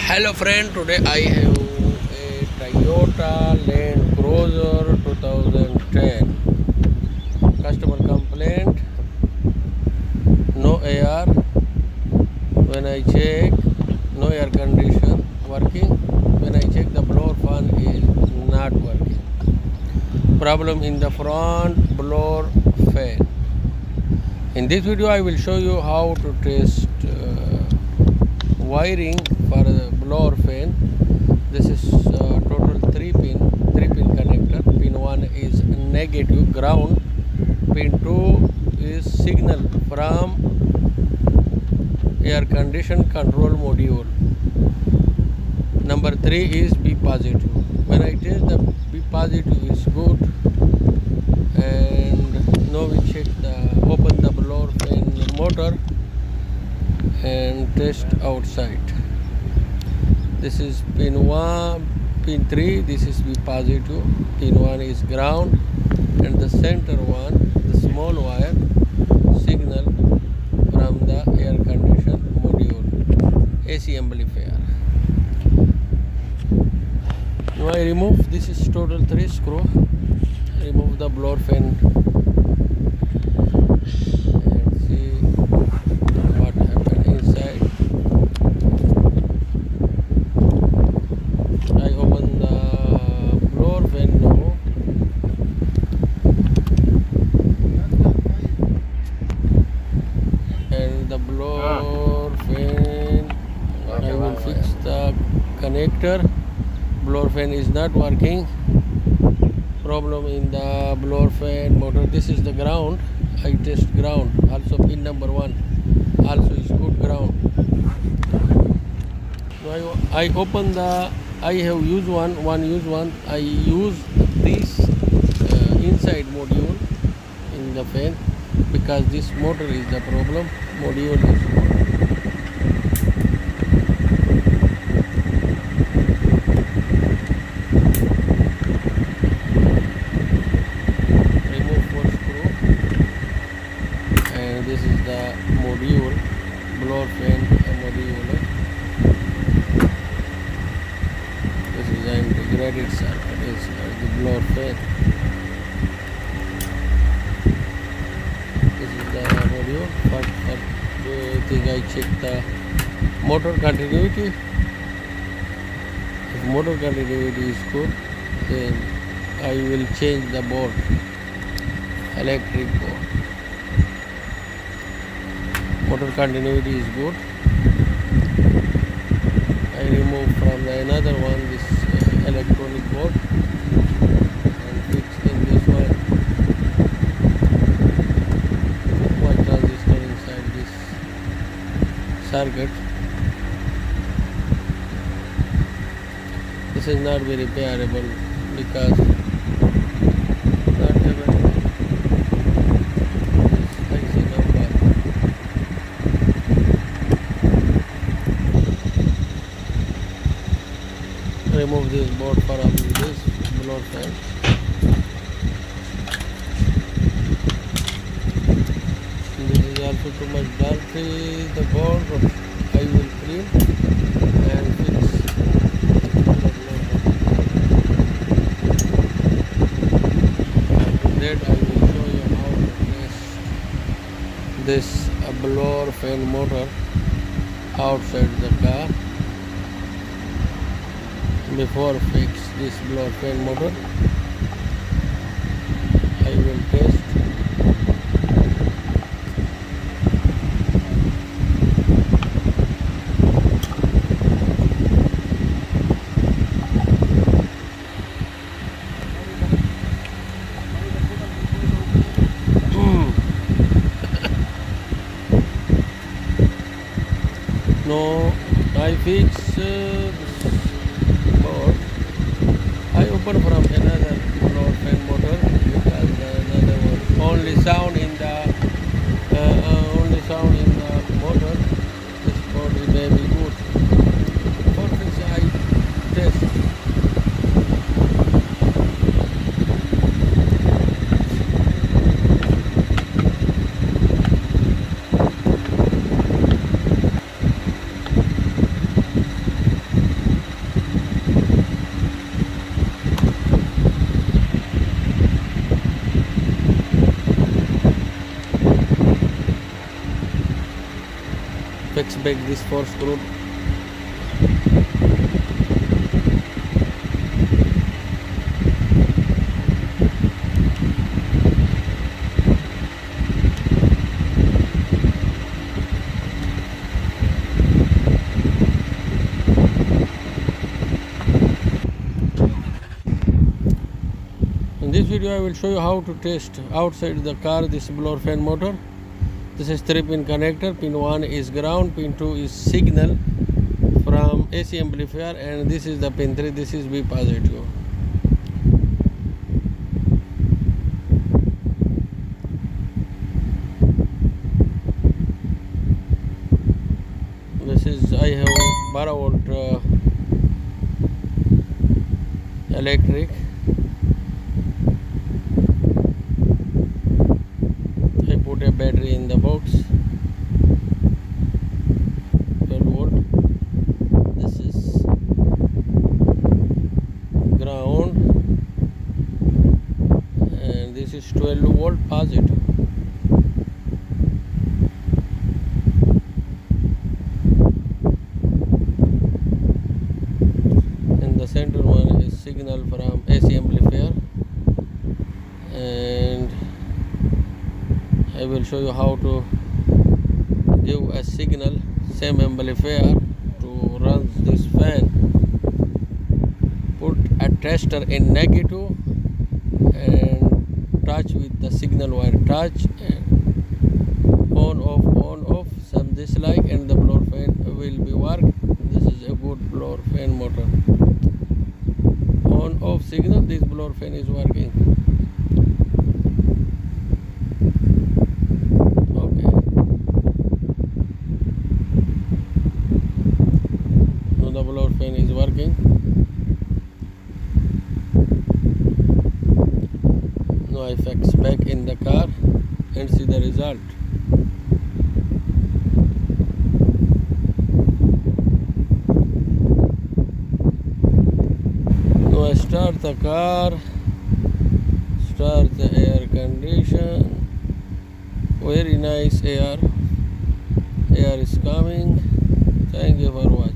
Hello friend, today I have a Toyota Land Cruiser 2010. Customer complaint, no air. When I check, no air condition working. When I check, the blower fan is not working. Problem in the front blower fan. In this video I will show you how to test wiring for the blower fan. This is total 3 pin connector. Pin 1 is negative ground, pin 2 is signal from air condition control module, number 3 is B positive. When I test, the B positive is good, and now we check open the blower fan motor and test outside. This is pin 1, pin 3, this is B positive, pin 1 is ground, and the center one, the small wire, signal from the air condition module, AC amplifier. Now I remove, this is total 3 screw, remove the blower fan and see what happened inside. I open the blower fan now. And the blower fan, I will fix the connector. Blower fan is not working. Problem in the blower fan motor. This is the ground. I test ground. Also pin number 1 also is good ground. So I open the, I have used one. I use this inside module in the fan because this motor is the problem. Module is this is the module, blower fan module. This is the integrated circuit, is the blower fan. This is the module. First thing I check the motor continuity. If motor continuity is good, then I will change the board, electric board. Motor continuity is good. I remove from another one this electronic board and fix in this one white transistor inside this circuit. This is not very repairable because not even remove this board from this blower fan. This is also too much dirty, the board, but I will clean and fix the blower. After that I will show you how to test this blower fan motor outside the car. Before fix this blower fan motor, I will test. No, I fix board. I open from another blower fan motor because another one only sound in the motor. This board is very good. For this I test. fix back this 4 screw. In this video I will show you how to test outside the car this blower fan motor. This is 3-pin connector. Pin 1 is ground, pin 2 is signal from AC amplifier, and this is the pin 3, this is B positive. This is, I have 12 volt electric. I put a battery in the box, 12 volt. This is ground, and this is 12 volt positive. And the center one is signal from AC amplifier, and I will show you how to give a signal, same amplifier, to run this fan. Put a tester in negative and touch with the signal wire, touch and on off, some this like, and the blower fan will be work. This is a good blower fan motor. On off signal, this blower fan is working. The blower fan is working. Now I fix back in the car and see the result. Now I start the car, start the air condition. Very nice air is coming. Thank you for watching.